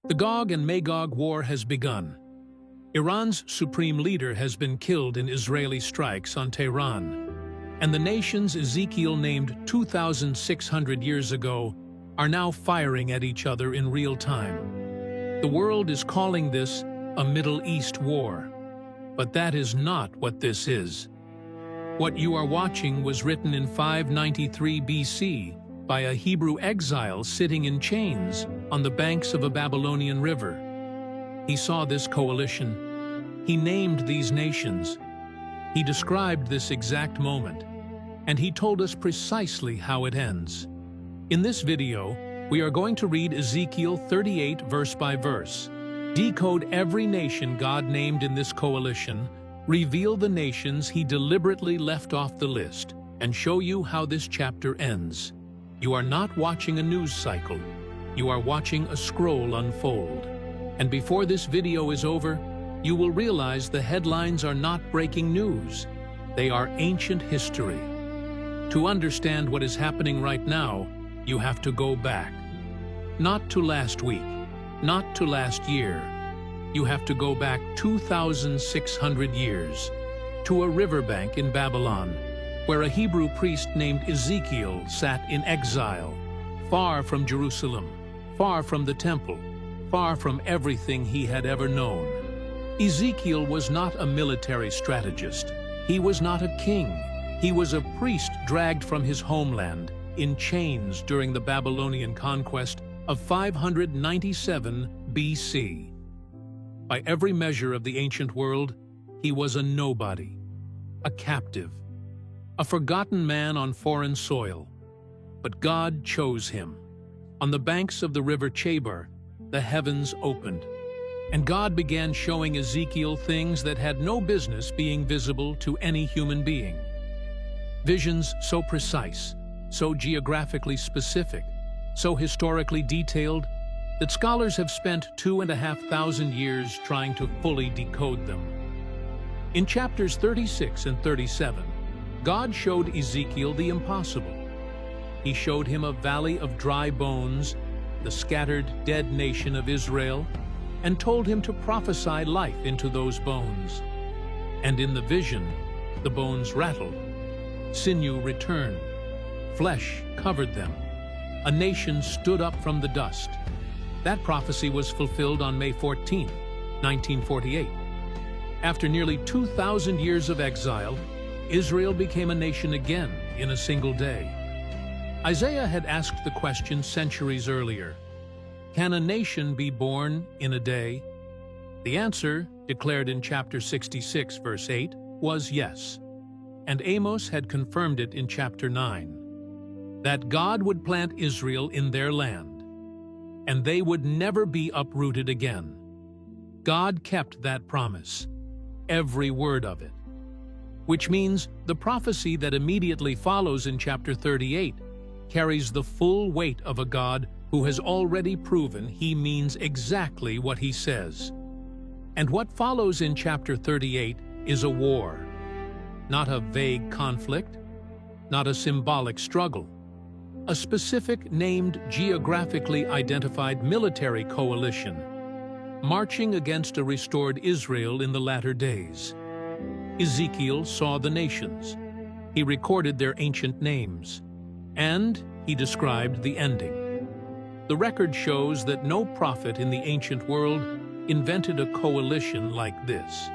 The Gog and Magog war has begun. Iran's supreme leader has been killed in Israeli strikes on Tehran, and the nations Ezekiel named 2,600 years ago are now firing at each other in real time. The world is calling this a Middle East war, but that is not what this is. What you are watching was written in 593 BC by a Hebrew exile sitting in chains on the banks of a Babylonian river. He saw this coalition. He named these nations. He described this exact moment, and he told us precisely how it ends. In this video, we are going to read Ezekiel 38 verse by verse, decode every nation God named in this coalition, reveal the nations he deliberately left off the list, and show you how this chapter ends. You are not watching a news cycle. You are watching a scroll unfold. And before this video is over, you will realize the headlines are not breaking news. They are ancient history. To understand what is happening right now, you have to go back. Not to last week, not to last year. You have to go back 2,600 years, to a riverbank in Babylon, where a Hebrew priest named Ezekiel sat in exile, far from Jerusalem, far from the temple, far from everything he had ever known. Ezekiel was not a military strategist. He was not a king. He was a priest dragged from his homeland in chains during the Babylonian conquest of 597 BC. By every measure of the ancient world, he was a nobody, a captive, a forgotten man on foreign soil. But God chose him. On the banks of the river Chabar, the heavens opened, and God began showing Ezekiel things that had no business being visible to any human being. Visions so precise, so geographically specific, so historically detailed, that scholars have spent 2,500 years trying to fully decode them. In chapters 36 and 37, God showed Ezekiel the impossible. He showed him a valley of dry bones, the scattered dead nation of Israel, and told him to prophesy life into those bones. And in the vision, the bones rattled. Sinew returned. Flesh covered them. A nation stood up from the dust. That prophecy was fulfilled on May 14, 1948. After nearly 2,000 years of exile, Israel became a nation again in a single day. Isaiah had asked the question centuries earlier, can a nation be born in a day? The answer, declared in chapter 66, verse 8, was yes. And Amos had confirmed it in chapter 9, that God would plant Israel in their land, and they would never be uprooted again. God kept that promise, every word of it. Which means the prophecy that immediately follows in chapter 38 carries the full weight of a God who has already proven he means exactly what he says. And what follows in chapter 38 is a war, not a vague conflict, not a symbolic struggle, a specific named geographically identified military coalition, marching against a restored Israel in the latter days. Ezekiel saw the nations. He recorded their ancient names, and he described the ending. The record shows that no prophet in the ancient world invented a coalition like this.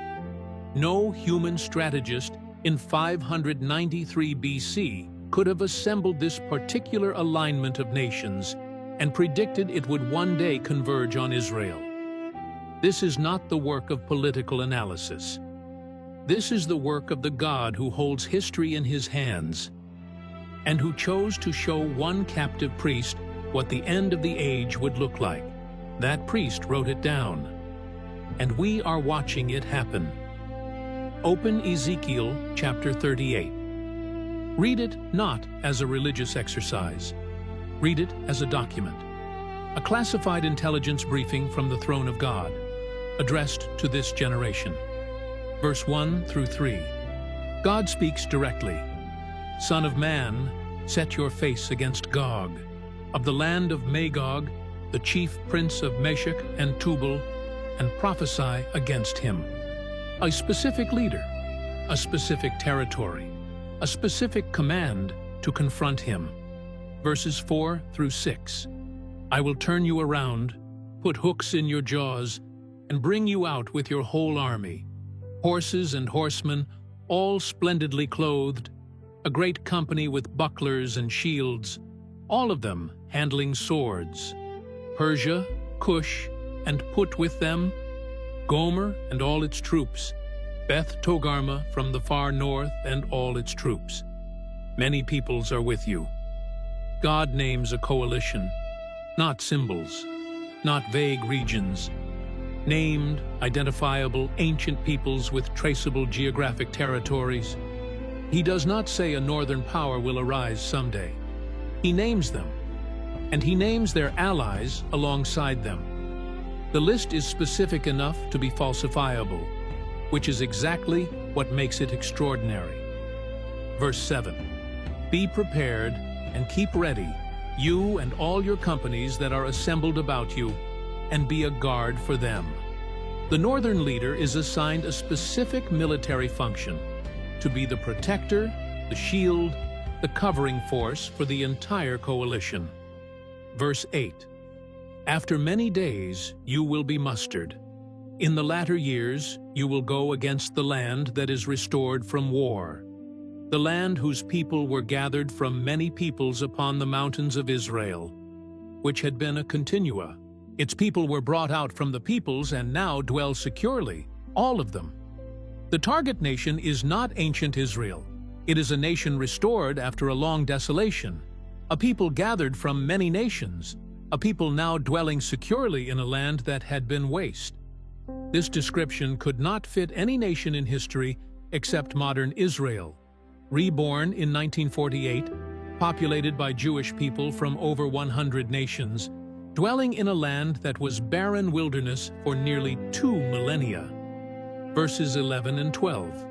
No human strategist in 593 BC could have assembled this particular alignment of nations and predicted it would one day converge on Israel. This is not the work of political analysis. This is the work of the God who holds history in his hands and who chose to show one captive priest what the end of the age would look like. That priest wrote it down, and we are watching it happen. Open Ezekiel chapter 38. Read it not as a religious exercise. Read it as a document, a classified intelligence briefing from the throne of God, addressed to this generation. Verse 1 through 3. God speaks directly. Son of man, set your face against Gog, of the land of Magog, the chief prince of Meshech and Tubal, and prophesy against him. A specific leader, a specific territory, a specific command to confront him. Verses 4 through 6. I will turn you around, put hooks in your jaws, and bring you out with your whole army, horses and horsemen, all splendidly clothed, a great company with bucklers and shields, all of them handling swords. Persia, Cush, and Put with them, Gomer and all its troops, Beth Togarmah from the far north and all its troops. Many peoples are with you. God names a coalition, not symbols, not vague regions. Named, identifiable, ancient peoples with traceable geographic territories. He does not say a northern power will arise someday. He names them, and he names their allies alongside them. The list is specific enough to be falsifiable, which is exactly what makes it extraordinary. Verse 7. Be prepared and keep ready, you and all your companies that are assembled about you, and be a guard for them. The northern leader is assigned a specific military function, to be the protector, the shield, the covering force for the entire coalition. Verse 8. After many days you will be mustered. In the latter years you will go against the land that is restored from war, the land whose people were gathered from many peoples upon the mountains of Israel, which had been a continua. Its people were brought out from the peoples and now dwell securely, all of them. The target nation is not ancient Israel. It is a nation restored after a long desolation, a people gathered from many nations, a people now dwelling securely in a land that had been waste. This description could not fit any nation in history except modern Israel, reborn in 1948, populated by Jewish people from over 100 nations, dwelling in a land that was barren wilderness for nearly 2 millennia. Verses 11 and 12.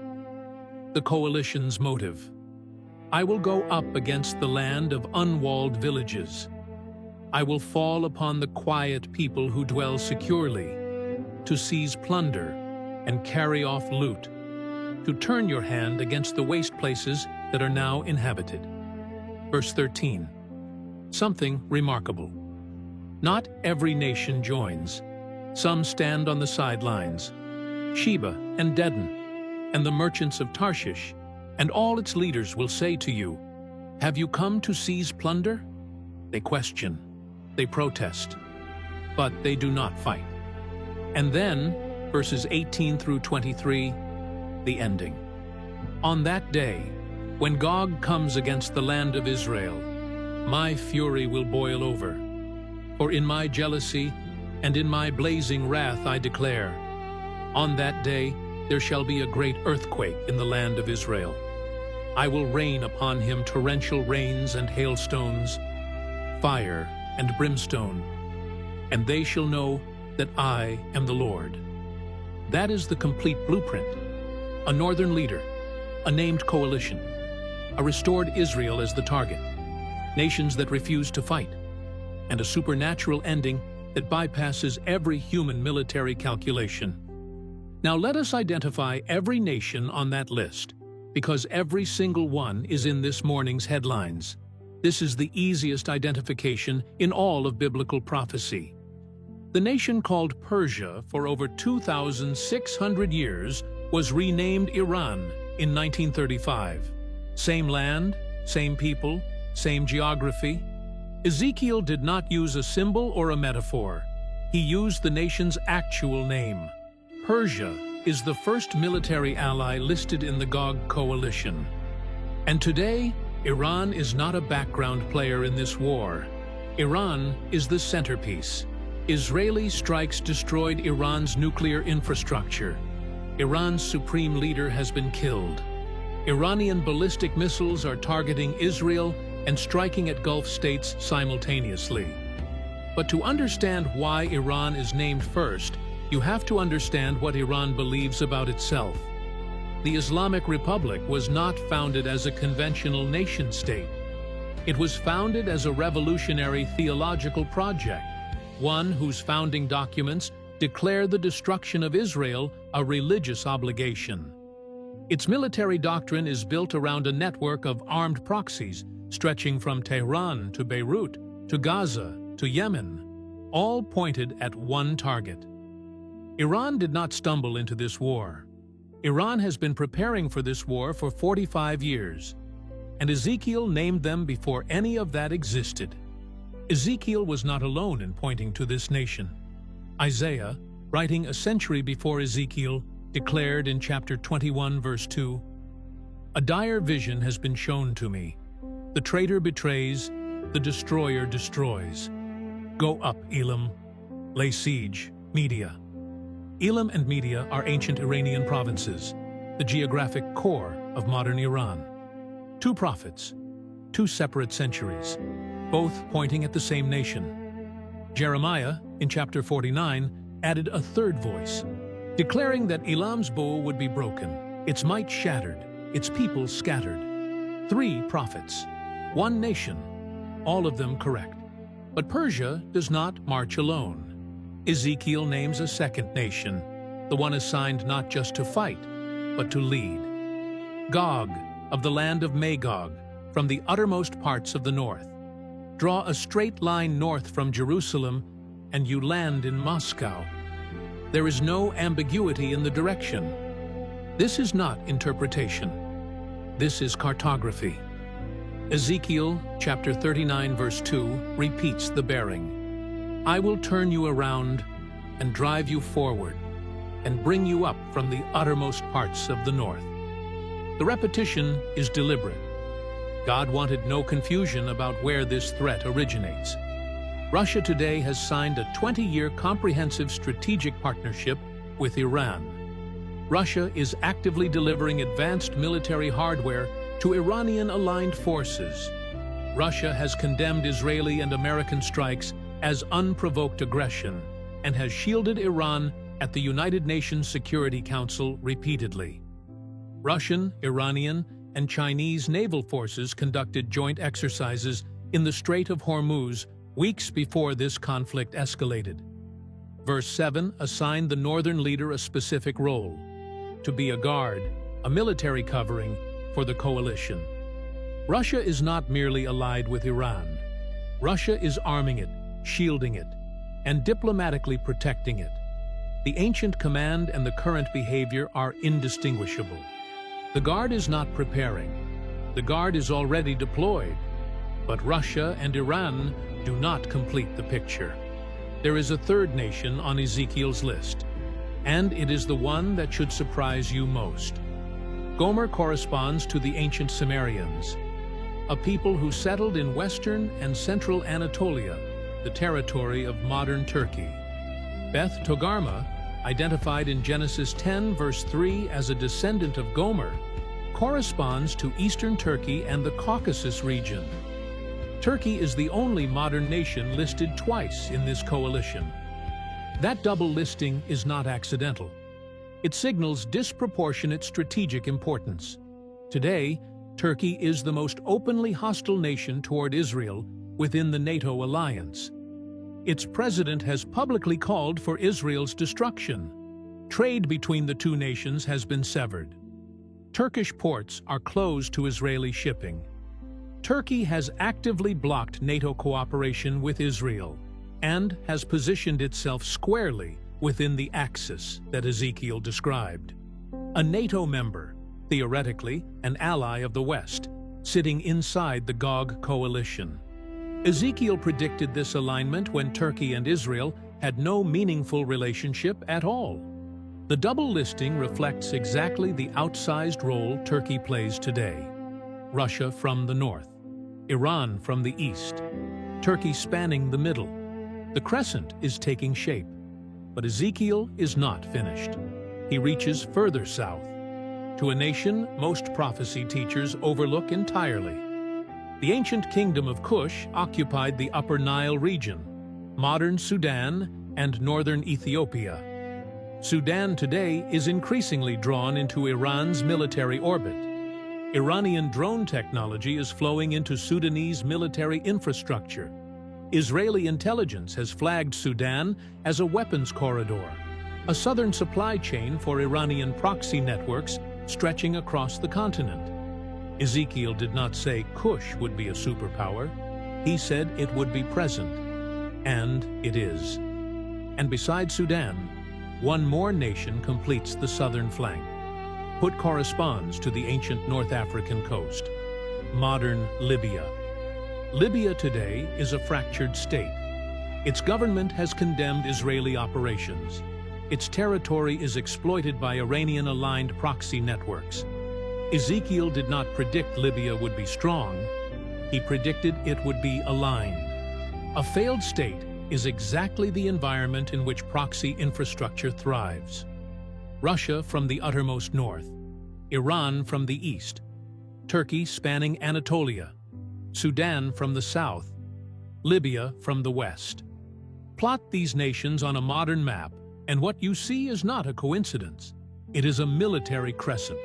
The coalition's motive. I will go up against the land of unwalled villages. I will fall upon the quiet people who dwell securely, to seize plunder and carry off loot, to turn your hand against the waste places that are now inhabited. Verse 13. Something remarkable. Not every nation joins. Some stand on the sidelines. Sheba and Dedan, and the merchants of Tarshish, and all its leaders will say to you, have you come to seize plunder? They question, they protest, but they do not fight. And then, verses 18 through 23, the ending. On that day, when Gog comes against the land of Israel, my fury will boil over. For in my jealousy and in my blazing wrath I declare, on that day there shall be a great earthquake in the land of Israel. I will rain upon him torrential rains and hailstones, fire and brimstone, and they shall know that I am the Lord. That is the complete blueprint. A northern leader, a named coalition, a restored Israel as the target, nations that refuse to fight, and a supernatural ending that bypasses every human military calculation. Now let us identify every nation on that list, because every single one is in this morning's headlines. This is the easiest identification in all of biblical prophecy. The nation called Persia for over 2,600 years was renamed Iran in 1935. Same land, same people, same geography. Ezekiel did not use a symbol or a metaphor. He used the nation's actual name. Persia is the first military ally listed in the Gog coalition. And today, Iran is not a background player in this war. Iran is the centerpiece. Israeli strikes destroyed Iran's nuclear infrastructure. Iran's supreme leader has been killed. Iranian ballistic missiles are targeting Israel and striking at Gulf states simultaneously. But to understand why Iran is named first, you have to understand what Iran believes about itself. The Islamic Republic was not founded as a conventional nation-state. It was founded as a revolutionary theological project, one whose founding documents declare the destruction of Israel a religious obligation. Its military doctrine is built around a network of armed proxies stretching from Tehran to Beirut to Gaza to Yemen, all pointed at one target. Iran did not stumble into this war. Iran has been preparing for this war for 45 years, and Ezekiel named them before any of that existed. Ezekiel was not alone in pointing to this nation. Isaiah, writing a century before Ezekiel, declared in chapter 21, verse 2, "A dire vision has been shown to me. The traitor betrays, the destroyer destroys. Go up, Elam. Lay siege, Media." Elam and Media are ancient Iranian provinces, the geographic core of modern Iran. Two prophets, two separate centuries, both pointing at the same nation. Jeremiah, in chapter 49, added a third voice, declaring that Elam's bow would be broken, its might shattered, its people scattered. Three prophets, one nation, all of them correct. But Persia does not march alone. Ezekiel names a second nation, the one assigned not just to fight, but to lead. Gog, of the land of Magog, from the uttermost parts of the north. Draw a straight line north from Jerusalem, and you land in Moscow. There is no ambiguity in the direction. This is not interpretation. This is cartography. Ezekiel chapter 39 verse 2 repeats the bearing. "I will turn you around and drive you forward and bring you up from the uttermost parts of the north." The repetition is deliberate. God wanted no confusion about where this threat originates. Russia today has signed a 20-year comprehensive strategic partnership with Iran. Russia is actively delivering advanced military hardware to Iranian-aligned forces. Russia has condemned Israeli and American strikes as unprovoked aggression and has shielded Iran at the United Nations Security Council repeatedly. Russian, Iranian, and Chinese naval forces conducted joint exercises in the Strait of Hormuz weeks before this conflict escalated. Verse 7 assigned the northern leader a specific role, to be a guard, a military covering for the coalition. Russia is not merely allied with Iran. Russia is arming it, shielding it, and diplomatically protecting it. The ancient command and the current behavior are indistinguishable. The Guard is not preparing. The Guard is already deployed. But Russia and Iran do not complete the picture. There is a third nation on Ezekiel's list, and it is the one that should surprise you most. Gomer corresponds to the ancient Sumerians, a people who settled in western and central Anatolia, the territory of modern Turkey. Beth Togarmah, identified in Genesis 10 verse 3 as a descendant of Gomer, corresponds to eastern Turkey and the Caucasus region. Turkey is the only modern nation listed twice in this coalition. That double listing is not accidental. It signals disproportionate strategic importance. Today, Turkey is the most openly hostile nation toward Israel within the NATO alliance. Its president has publicly called for Israel's destruction. Trade between the two nations has been severed. Turkish ports are closed to Israeli shipping. Turkey has actively blocked NATO cooperation with Israel and has positioned itself squarely within the axis that Ezekiel described. A NATO member, theoretically an ally of the West, sitting inside the Gog coalition. Ezekiel predicted this alignment when Turkey and Israel had no meaningful relationship at all. The double listing reflects exactly the outsized role Turkey plays today. Russia from the north, Iran from the east, Turkey spanning the middle. The crescent is taking shape, but Ezekiel is not finished. He reaches further south, to a nation most prophecy teachers overlook entirely. The ancient kingdom of Cush occupied the Upper Nile region, modern Sudan, and northern Ethiopia. Sudan today is increasingly drawn into Iran's military orbit. Iranian drone technology is flowing into Sudanese military infrastructure. Israeli intelligence has flagged Sudan as a weapons corridor, a southern supply chain for Iranian proxy networks stretching across the continent. Ezekiel did not say Kush would be a superpower. He said it would be present. And it is. And beside Sudan, one more nation completes the southern flank. Put corresponds to the ancient North African coast, modern Libya. Libya today is a fractured state. Its government has condemned Israeli operations. Its territory is exploited by Iranian-aligned proxy networks. Ezekiel did not predict Libya would be strong. He predicted it would be aligned. A failed state is exactly the environment in which proxy infrastructure thrives. Russia from the uttermost north, Iran from the east, Turkey spanning Anatolia, Sudan from the south, Libya from the west. Plot these nations on a modern map, and what you see is not a coincidence. It is a military crescent,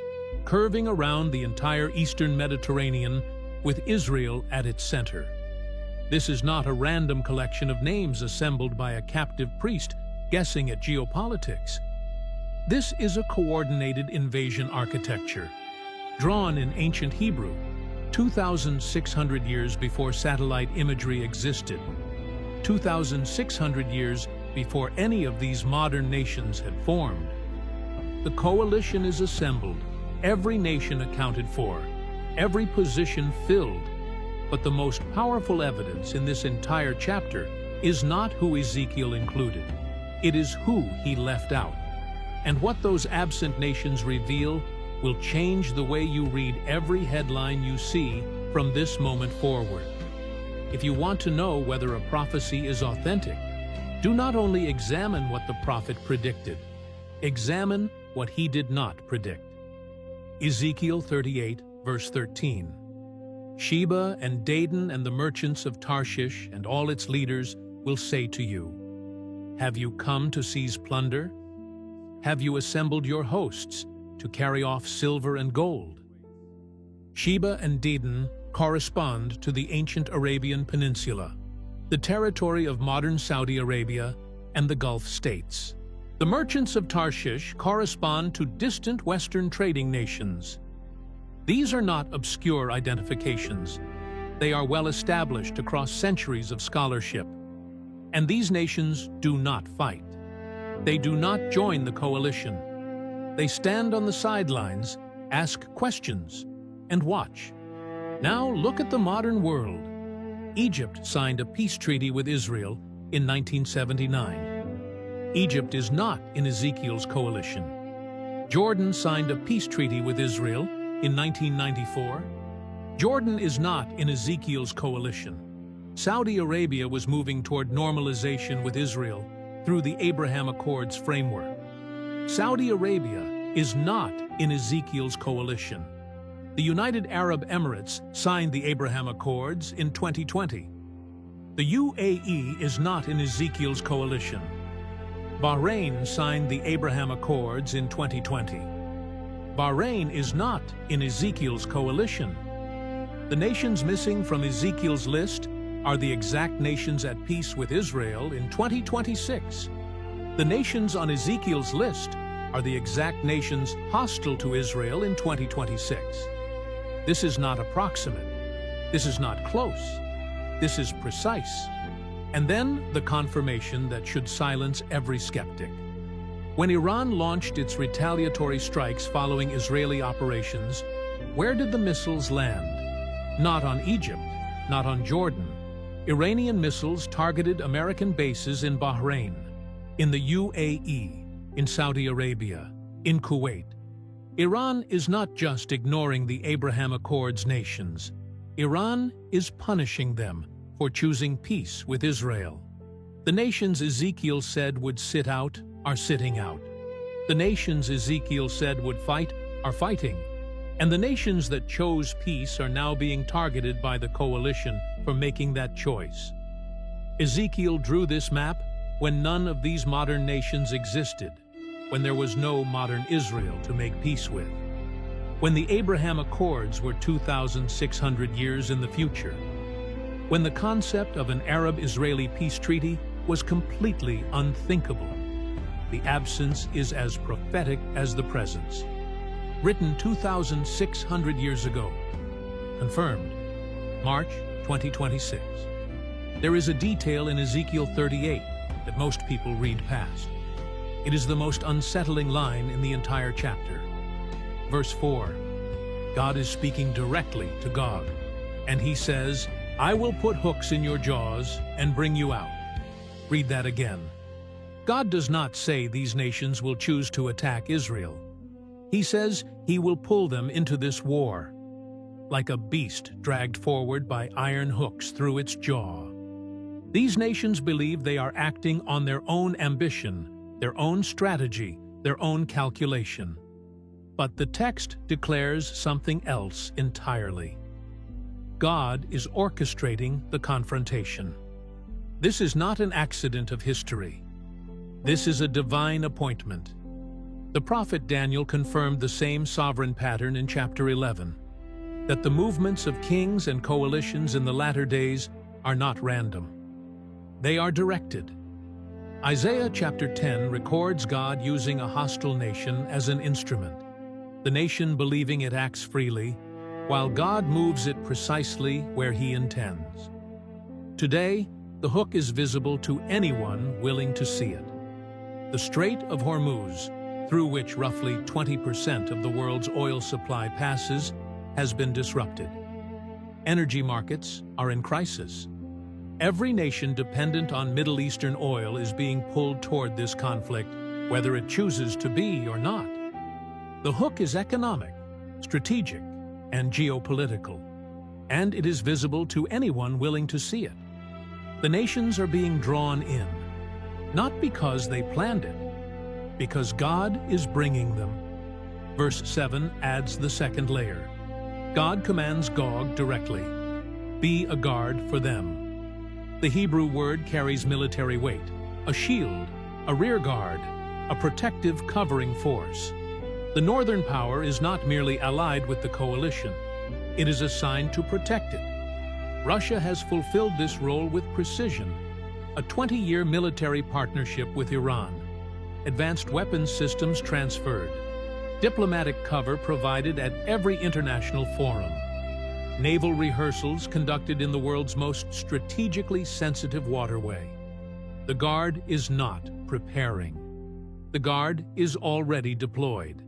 curving around the entire eastern Mediterranean with Israel at its center. This is not a random collection of names assembled by a captive priest guessing at geopolitics. This is a coordinated invasion architecture, drawn in ancient Hebrew, 2,600 years before satellite imagery existed, 2,600 years before any of these modern nations had formed. The coalition is assembled, every nation accounted for, every position filled. But the most powerful evidence in this entire chapter is not who Ezekiel included. It is who he left out. And what those absent nations reveal will change the way you read every headline you see from this moment forward. If you want to know whether a prophecy is authentic, do not only examine what the prophet predicted, examine what he did not predict. Ezekiel 38, verse 13. Sheba and Dedan and the merchants of Tarshish and all its leaders will say to you, have you come to seize plunder? Have you assembled your hosts to carry off silver and gold? Sheba and Dedan correspond to the ancient Arabian Peninsula, the territory of modern Saudi Arabia and the Gulf states. The merchants of Tarshish correspond to distant Western trading nations. These are not obscure identifications. They are well established across centuries of scholarship. And these nations do not fight. They do not join the coalition. They stand on the sidelines, ask questions, and watch. Now look at the modern world. Egypt signed a peace treaty with Israel in 1979. Egypt is not in Ezekiel's coalition. Jordan signed a peace treaty with Israel in 1994, Jordan is not in Ezekiel's coalition. Saudi Arabia was moving toward normalization with Israel through the Abraham Accords framework. Saudi Arabia is not in Ezekiel's coalition. The United Arab Emirates signed the Abraham Accords in 2020. The UAE is not in Ezekiel's coalition. Bahrain signed the Abraham Accords in 2020. Bahrain is not in Ezekiel's coalition. The nations missing from Ezekiel's list are the exact nations at peace with Israel in 2026. The nations on Ezekiel's list are the exact nations hostile to Israel in 2026. This is not approximate. This is not close. This is precise. And then the confirmation that should silence every skeptic. When Iran launched its retaliatory strikes following Israeli operations, where did the missiles land? Not on Egypt, not on Jordan. Iranian missiles targeted American bases in Bahrain, in the UAE, in Saudi Arabia, in Kuwait. Iran is not just ignoring the Abraham Accords nations. Iran is punishing them for choosing peace with Israel. The nations Ezekiel said would sit out are sitting out. The nations Ezekiel said would fight are fighting. And the nations that chose peace are now being targeted by the coalition for making that choice. Ezekiel drew this map when none of these modern nations existed, when there was no modern Israel to make peace with, when the Abraham Accords were 2,600 years in the future. when the concept of an Arab-Israeli peace treaty was completely unthinkable. The absence is as prophetic as the presence. Written 2,600 years ago. Confirmed, March 2026. There is a detail in Ezekiel 38 that most people read past. It is the most unsettling line in the entire chapter. Verse 4. God is speaking directly to Gog, and he says, "I will put hooks in your jaws and bring you out." Read that again. God does not say these nations will choose to attack Israel. He says he will pull them into this war, like a beast dragged forward by iron hooks through its jaw. These nations believe they are acting on their own ambition, their own strategy, their own calculation. But the text declares something else entirely. God is orchestrating the confrontation. This is not an accident of history. This is a divine appointment. The prophet Daniel confirmed the same sovereign pattern in chapter 11, that the movements of kings and coalitions in the latter days are not random. They are directed. Isaiah chapter 10 records God using a hostile nation as an instrument, the nation believing it acts freely, while God moves it precisely where he intends. Today, the hook is visible to anyone willing to see it. The Strait of Hormuz, through which roughly 20% of the world's oil supply passes, has been disrupted. Energy markets are in crisis. Every nation dependent on Middle Eastern oil is being pulled toward this conflict, whether it chooses to be or not. The hook is economic, strategic, and geopolitical, and it is visible to anyone willing to see it. The nations are being drawn in, not because they planned it, because God is bringing them. Verse 7 adds the second layer. God commands Gog directly, "Be a guard for them." The Hebrew word carries military weight, a shield, a rear guard, a protective covering force. The northern power is not merely allied with the coalition, it is assigned to protect it. Russia has fulfilled this role with precision. A 20-year military partnership with Iran, advanced weapons systems transferred, diplomatic cover provided at every international forum, naval rehearsals conducted in the world's most strategically sensitive waterway. The Guard is not preparing. The Guard is already deployed.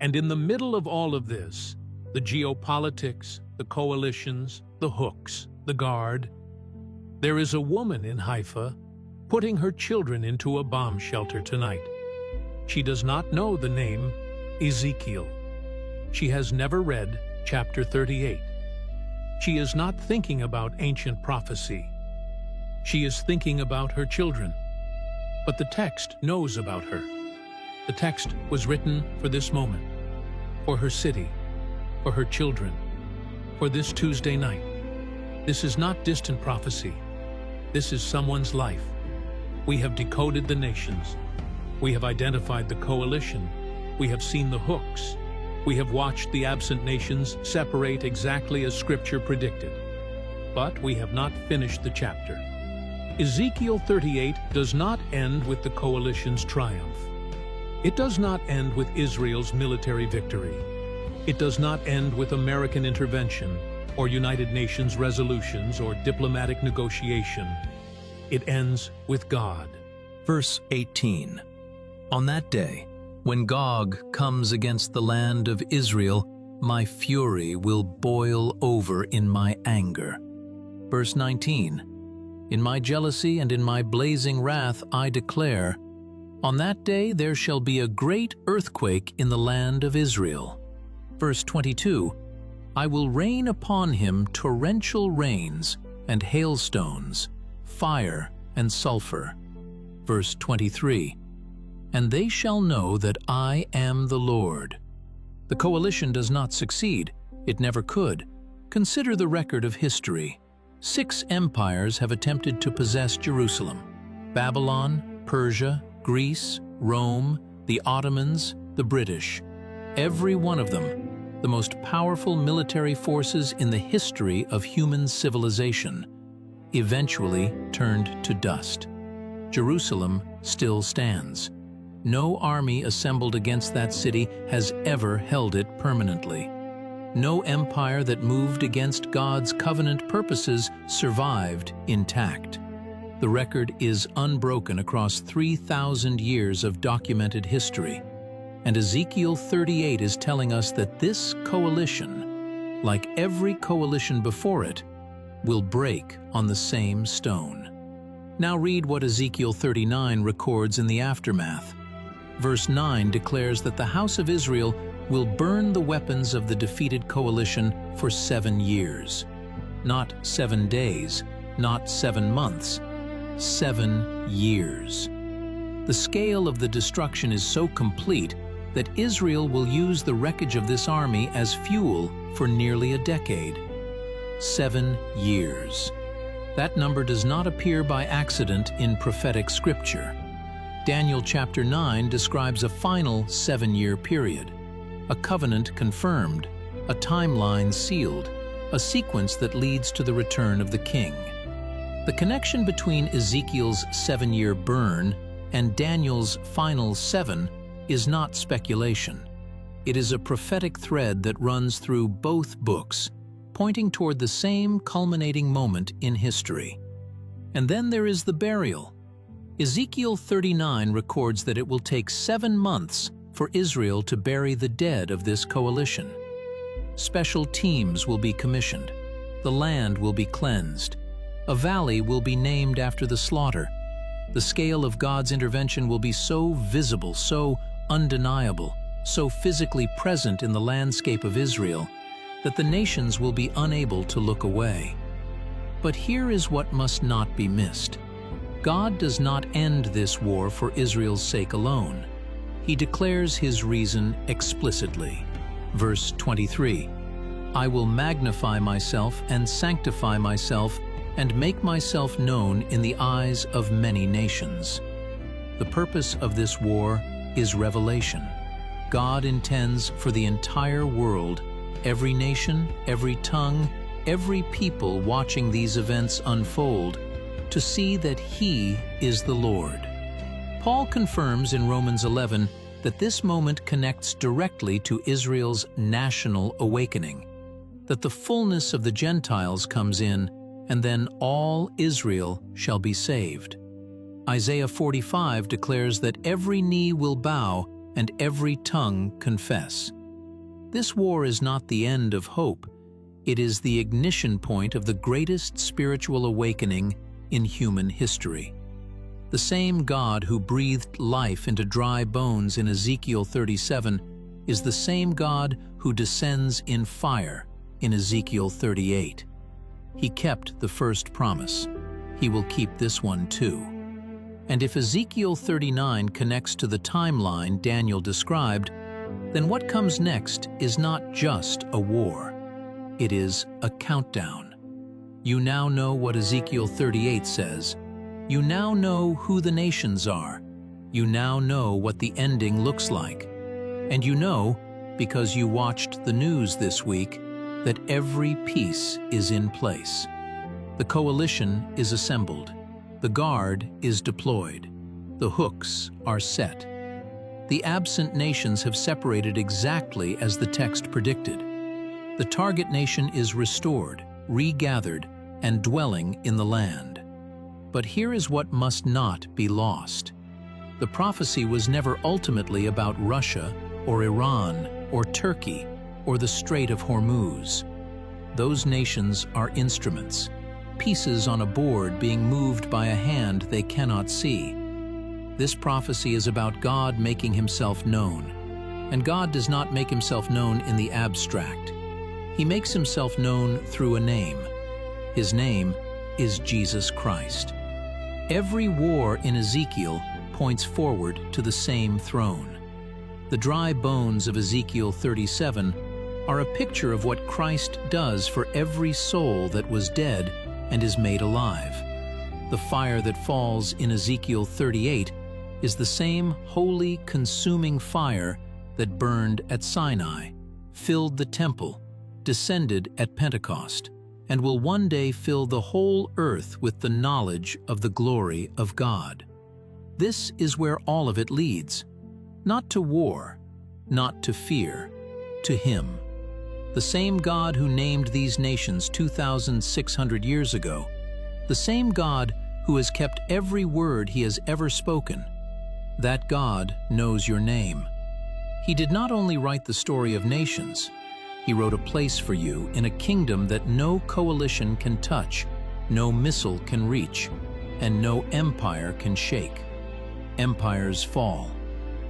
And in the middle of all of this, the geopolitics, the coalitions, the hooks, the Guard, there is a woman in Haifa putting her children into a bomb shelter tonight. She does not know the name Ezekiel. She has never read chapter 38. She is not thinking about ancient prophecy. She is thinking about her children. But the text knows about her. The text was written for this moment, for her city, for her children, for this Tuesday night. This is not distant prophecy. This is someone's life. We have decoded the nations. We have identified the coalition. We have seen the hooks. We have watched the absent nations separate exactly as Scripture predicted. But we have not finished the chapter. Ezekiel 38 does not end with the coalition's triumph. It does not end with Israel's military victory. It does not end with American intervention or United Nations resolutions or diplomatic negotiation. It ends with God. Verse 18. On that day, when Gog comes against the land of Israel, my fury will boil over in my anger. Verse 19. In my jealousy and in my blazing wrath I declare, on that day there shall be a great earthquake in the land of Israel. Verse 22. I will rain upon him torrential rains and hailstones, fire and sulfur. Verse 23. And they shall know that I am the Lord. The coalition does not succeed. It never could. Consider the record of history. 6 empires have attempted to possess Jerusalem: Babylon, Persia, Greece, Rome, the Ottomans, the British. Every one of them, the most powerful military forces in the history of human civilization, eventually turned to dust. Jerusalem still stands. No army assembled against that city has ever held it permanently. No empire that moved against God's covenant purposes survived intact. The record is unbroken across 3,000 years of documented history, and Ezekiel 38 is telling us that this coalition, like every coalition before it, will break on the same stone. Now read what Ezekiel 39 records in the aftermath. Verse 9 declares that the house of Israel will burn the weapons of the defeated coalition for 7 years. Not 7 days, not 7 months, 7 years. The scale of the destruction is so complete that Israel will use the wreckage of this army as fuel for nearly a decade. 7 years. That number does not appear by accident in prophetic scripture. Daniel chapter 9 describes a final 7-year period, a covenant confirmed, a timeline sealed, a sequence that leads to the return of the king. The connection between Ezekiel's 7-year burn and Daniel's final 7 is not speculation. It is a prophetic thread that runs through both books, pointing toward the same culminating moment in history. And then there is the burial. Ezekiel 39 records that it will take 7 months for Israel to bury the dead of this coalition. Special teams will be commissioned. The land will be cleansed. A valley will be named after the slaughter. The scale of God's intervention will be so visible, so undeniable, so physically present in the landscape of Israel that the nations will be unable to look away. But here is what must not be missed. God does not end this war for Israel's sake alone. He declares his reason explicitly. Verse 23, "I will magnify myself and sanctify myself and make myself known in the eyes of many nations." The purpose of this war is revelation. God intends for the entire world, every nation, every tongue, every people watching these events unfold, to see that He is the Lord. Paul confirms in Romans 11 that this moment connects directly to Israel's national awakening, that the fullness of the Gentiles comes in, and then all Israel shall be saved. Isaiah 45 declares that every knee will bow and every tongue confess. This war is not the end of hope. It is the ignition point of the greatest spiritual awakening in human history. The same God who breathed life into dry bones in Ezekiel 37 is the same God who descends in fire in Ezekiel 38. He kept the first promise. He will keep this one too. And if Ezekiel 39 connects to the timeline Daniel described, then what comes next is not just a war. It is a countdown. You now know what Ezekiel 38 says. You now know who the nations are. You now know what the ending looks like. And you know, because you watched the news this week, that every piece is in place. The coalition is assembled. The guard is deployed. The hooks are set. The absent nations have separated exactly as the text predicted. The target nation is restored, regathered, and dwelling in the land. But here is what must not be lost. The prophecy was never ultimately about Russia or Iran or Turkey or the Strait of Hormuz. Those nations are instruments, pieces on a board being moved by a hand they cannot see. This prophecy is about God making himself known. And God does not make himself known in the abstract. He makes himself known through a name. His name is Jesus Christ. Every war in Ezekiel points forward to the same throne. The dry bones of Ezekiel 37 are a picture of what Christ does for every soul that was dead and is made alive. The fire that falls in Ezekiel 38 is the same holy, consuming fire that burned at Sinai, filled the temple, descended at Pentecost, and will one day fill the whole earth with the knowledge of the glory of God. This is where all of it leads. Not to war, not to fear, to Him. The same God who named these nations 2,600 years ago, the same God who has kept every word He has ever spoken. That God knows your name. He did not only write the story of nations, He wrote a place for you in a kingdom that no coalition can touch, no missile can reach, and no empire can shake. Empires fall.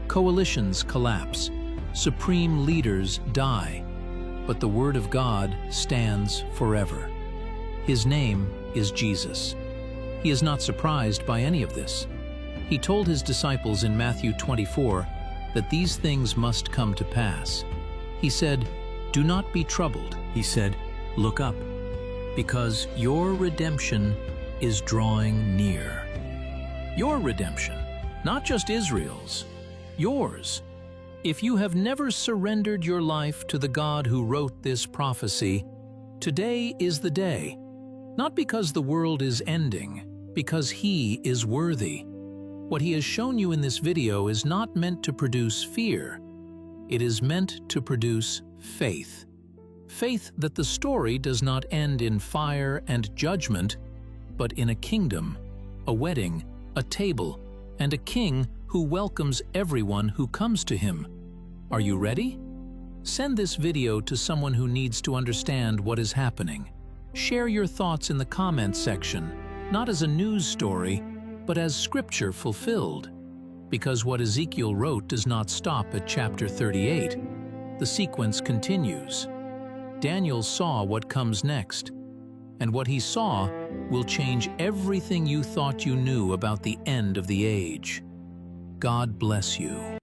Coalitions collapse. Supreme leaders die. But the Word of God stands forever. His name is Jesus. He is not surprised by any of this. He told His disciples in Matthew 24 that these things must come to pass. He said, "Do not be troubled." He said, "Look up, because your redemption is drawing near." Your redemption, not just Israel's, yours. If you have never surrendered your life to the God who wrote this prophecy, today is the day. Not because the world is ending, because He is worthy. What He has shown you in this video is not meant to produce fear. It is meant to produce faith. Faith that the story does not end in fire and judgment, but in a kingdom, a wedding, a table, and a king who welcomes everyone who comes to Him. Are you ready? Send this video to someone who needs to understand what is happening. Share your thoughts in the comments section, not as a news story, but as scripture fulfilled. Because what Ezekiel wrote does not stop at chapter 38. The sequence continues. Daniel saw what comes next, and what he saw will change everything you thought you knew about the end of the age. God bless you.